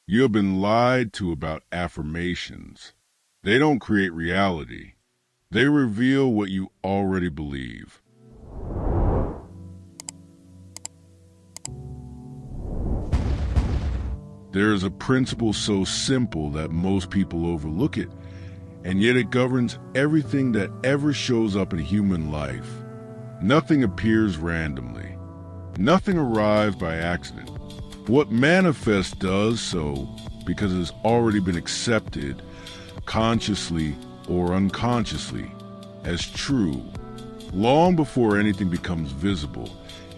You have been lied to about affirmations. They don't create reality. They reveal what you already believe. There is a principle so simple that most people overlook it, and yet it governs everything that ever shows up in human life. Nothing appears randomly. Nothing arrives by accident. What manifests does so because it has already been accepted, consciously or unconsciously, as true. Long before anything becomes visible,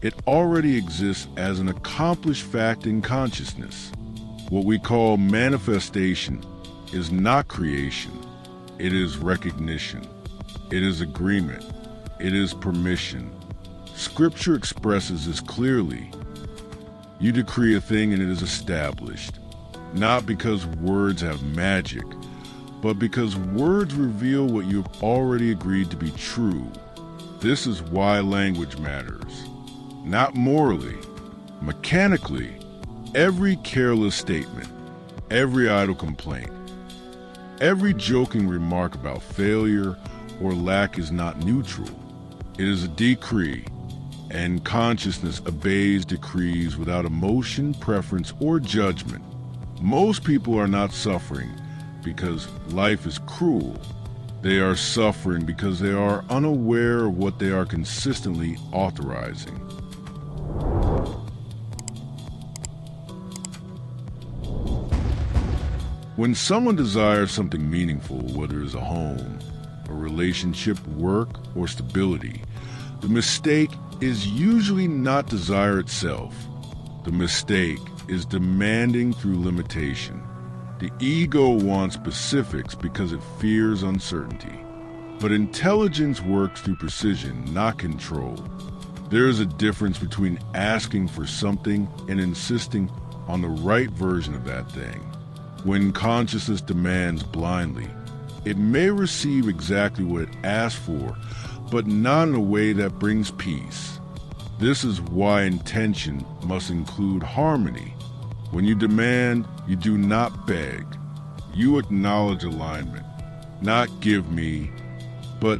it already exists as an accomplished fact in consciousness. What we call manifestation is not creation. It is recognition. It is agreement. It is permission. Scripture expresses this clearly. You decree a thing and it is established, not because words have magic, but because words reveal what you have already agreed to be true. This is why language matters. Not morally, mechanically. Every careless statement, every idle complaint, every joking remark about failure or lack is not neutral. It is a decree, and consciousness obeys decrees without emotion, preference, or judgment. Most people are not suffering because life is cruel. They are suffering because they are unaware of what they are consistently authorizing. When someone desires something meaningful, whether it's a home, a relationship, work, or stability, the mistake is usually not desire itself. The mistake is demanding through limitation. The ego wants specifics because it fears uncertainty. But intelligence works through precision, not control. There is a difference between asking for something and insisting on the right version of that thing. When consciousness demands blindly, it may receive exactly what it asked for, but not in a way that brings peace. This is why intention must include harmony. When you demand, you do not beg. You acknowledge alignment, not give me, but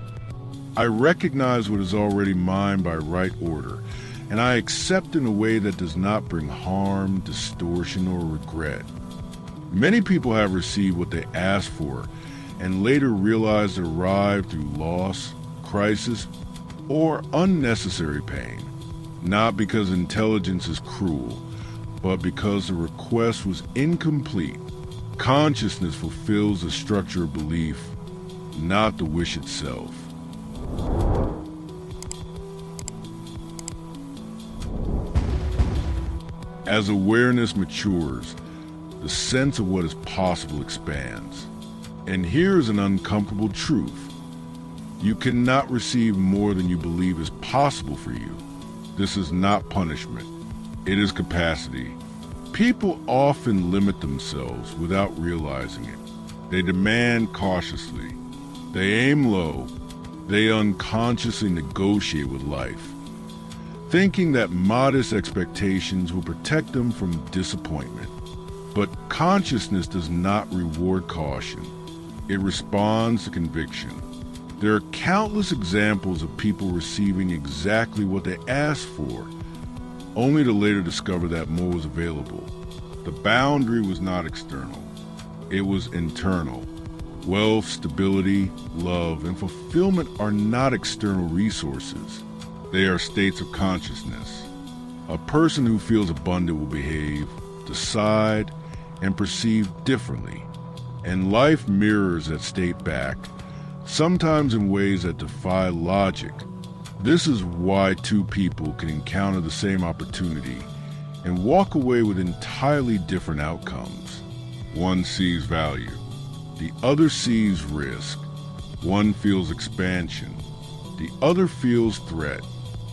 I recognize what is already mine by right order, and I accept in a way that does not bring harm, distortion, or regret. Many people have received what they asked for and later realize it arrived through loss, crisis, or unnecessary pain. Not because intelligence is cruel, but because the request was incomplete. Consciousness fulfills the structure of belief, not the wish itself. As awareness matures, the sense of what is possible expands. And here is an uncomfortable truth. You cannot receive more than you believe is possible for you. This is not punishment. It is capacity. People often limit themselves without realizing it. They demand cautiously. They aim low. They unconsciously negotiate with life, thinking that modest expectations will protect them from disappointment. But consciousness does not reward caution. It responds to conviction. There are countless examples of people receiving exactly what they asked for, only to later discover that more was available. The boundary was not external. It was internal. Wealth, stability, love, and fulfillment are not external resources. They are states of consciousness. A person who feels abundant will behave, decide, and perceive differently. And life mirrors that state back, sometimes in ways that defy logic. This is why two people can encounter the same opportunity and walk away with entirely different outcomes. One sees value. The other sees risk. One feels expansion. The other feels threat.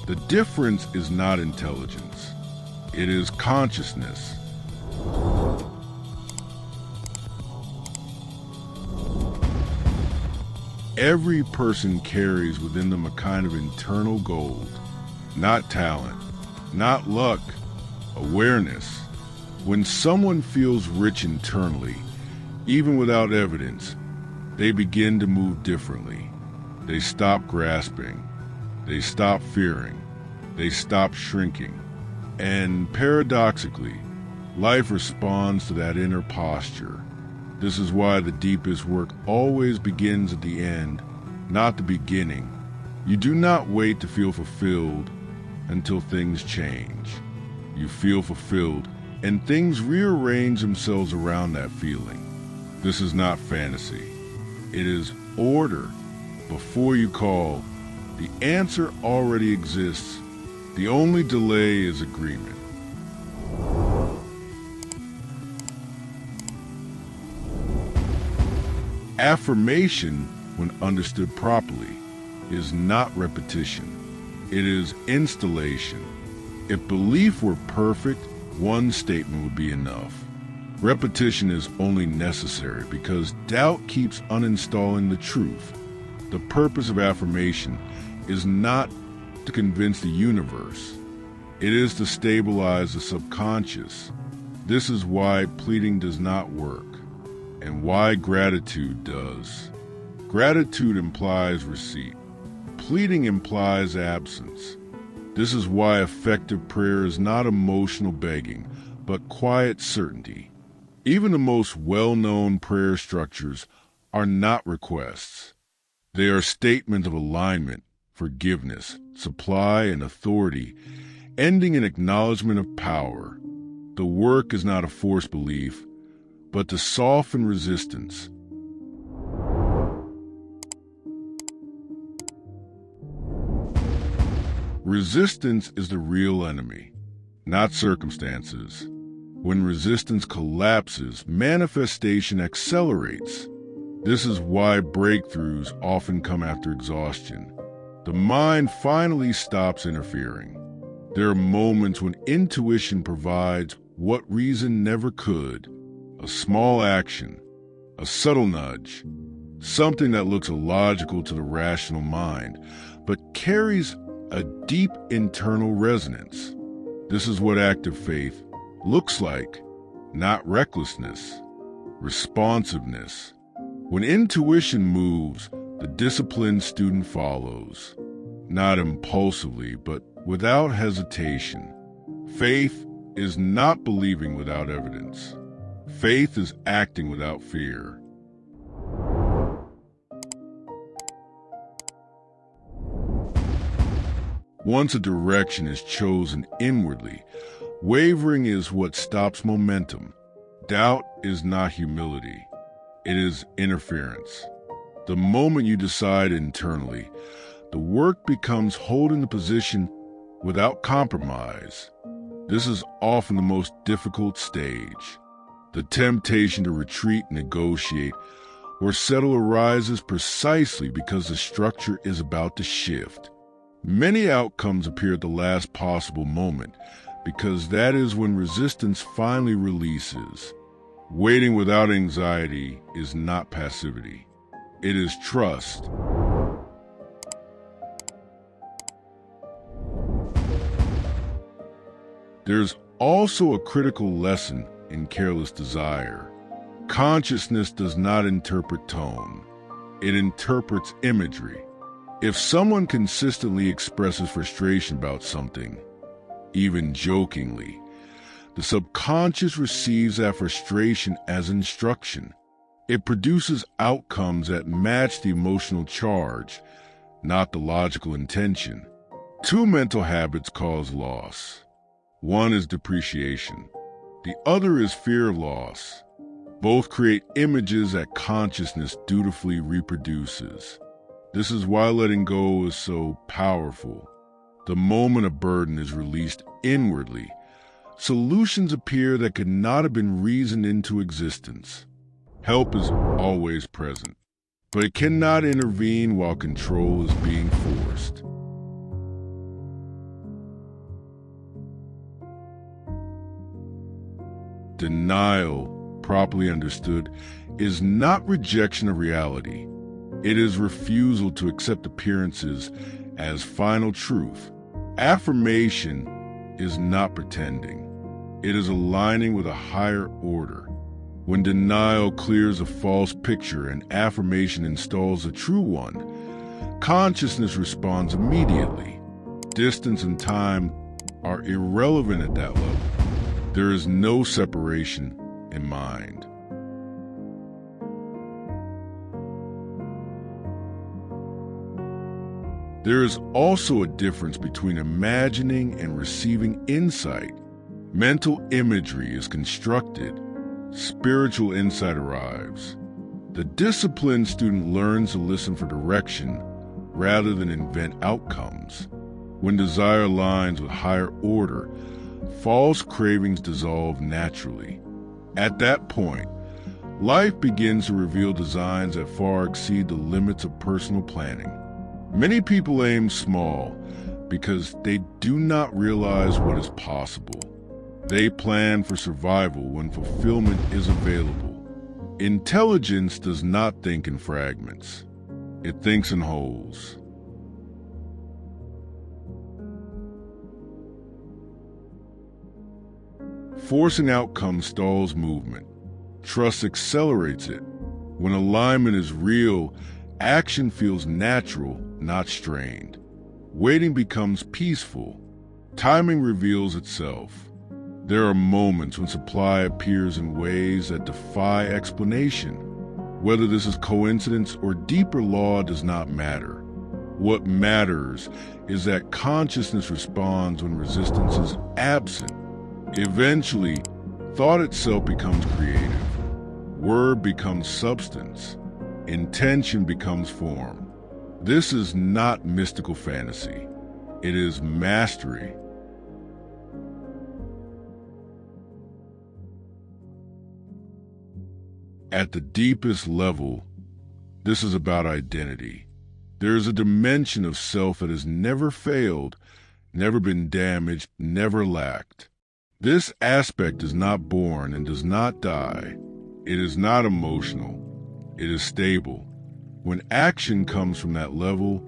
The difference is not intelligence. It is consciousness. Every person carries within them a kind of internal gold, not talent, not luck, awareness. When someone feels rich internally, even without evidence, they begin to move differently. They stop grasping. They stop fearing. They stop shrinking. And paradoxically, life responds to that inner posture. This is why the deepest work always begins at the end, not the beginning. You do not wait to feel fulfilled until things change. You feel fulfilled, and things rearrange themselves around that feeling. This is not fantasy. It is order. Before you call, the answer already exists. The only delay is agreement. Affirmation, when understood properly, is not repetition. It is installation. If belief were perfect, one statement would be enough. Repetition is only necessary because doubt keeps uninstalling the truth. The purpose of affirmation is not to convince the universe. It is to stabilize the subconscious. This is why pleading does not work, and why gratitude does. Gratitude implies receipt. Pleading implies absence. This is why effective prayer is not emotional begging, but quiet certainty. Even the most well-known prayer structures are not requests. They are statements of alignment, forgiveness, supply, and authority, ending in acknowledgement of power. The work is not a forced belief, but to soften resistance. Resistance is the real enemy, not circumstances. When resistance collapses, manifestation accelerates. This is why breakthroughs often come after exhaustion. The mind finally stops interfering. There are moments when intuition provides what reason never could. A small action, a subtle nudge, something that looks illogical to the rational mind, but carries a deep internal resonance. This is what active faith looks like, not recklessness, responsiveness. When intuition moves, the disciplined student follows, not impulsively, but without hesitation. Faith is not believing without evidence. Faith is acting without fear. Once a direction is chosen inwardly, wavering is what stops momentum. Doubt is not humility. It is interference. The moment you decide internally, the work becomes holding the position without compromise. This is often the most difficult stage. The temptation to retreat, negotiate, or settle arises precisely because the structure is about to shift. Many outcomes appear at the last possible moment because that is when resistance finally releases. Waiting without anxiety is not passivity. It is trust. There's also a critical lesson in careless desire. Consciousness does not interpret tone. It interprets imagery. If someone consistently expresses frustration about something, even jokingly, the subconscious receives that frustration as instruction. It produces outcomes that match the emotional charge, not the logical intention. Two mental habits cause loss. One is depreciation. The other is fear of loss. Both create images that consciousness dutifully reproduces. This is why letting go is so powerful. The moment a burden is released inwardly, solutions appear that could not have been reasoned into existence. Help is always present, but it cannot intervene while control is being forced. Denial, properly understood, is not rejection of reality. It is refusal to accept appearances as final truth. Affirmation is not pretending. It is aligning with a higher order. When denial clears a false picture and affirmation installs a true one, consciousness responds immediately. Distance and time are irrelevant at that level. There is no separation in mind. There is also a difference between imagining and receiving insight. Mental imagery is constructed. Spiritual insight arrives. The disciplined student learns to listen for direction rather than invent outcomes. When desire aligns with higher order, false cravings dissolve naturally. At that point, life begins to reveal designs that far exceed the limits of personal planning. Many people aim small because they do not realize what is possible. They plan for survival when fulfillment is available. Intelligence does not think in fragments. It thinks in wholes. Forcing outcomes stalls movement. Trust accelerates it. When alignment is real, action feels natural, not strained. Waiting becomes peaceful. Timing reveals itself. There are moments when supply appears in ways that defy explanation. Whether this is coincidence or deeper law does not matter. What matters is that consciousness responds when resistance is absent. Eventually, thought itself becomes creative. Word becomes substance. Intention becomes form. This is not mystical fantasy. It is mastery. At the deepest level, this is about identity. There is a dimension of self that has never failed, never been damaged, never lacked. This aspect is not born and does not die. It is not emotional. It is stable. When action comes from that level,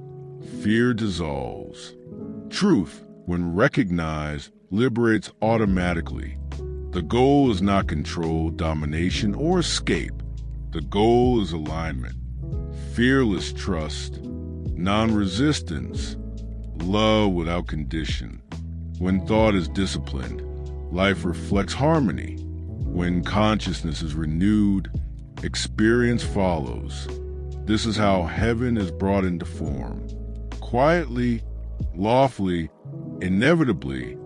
fear dissolves. Truth, when recognized, liberates automatically. The goal is not control, domination, or escape. The goal is alignment, fearless trust, non-resistance, love without condition. When thought is disciplined, life reflects harmony. When consciousness is renewed, experience follows. This is how heaven is brought into form. Quietly, lawfully, inevitably,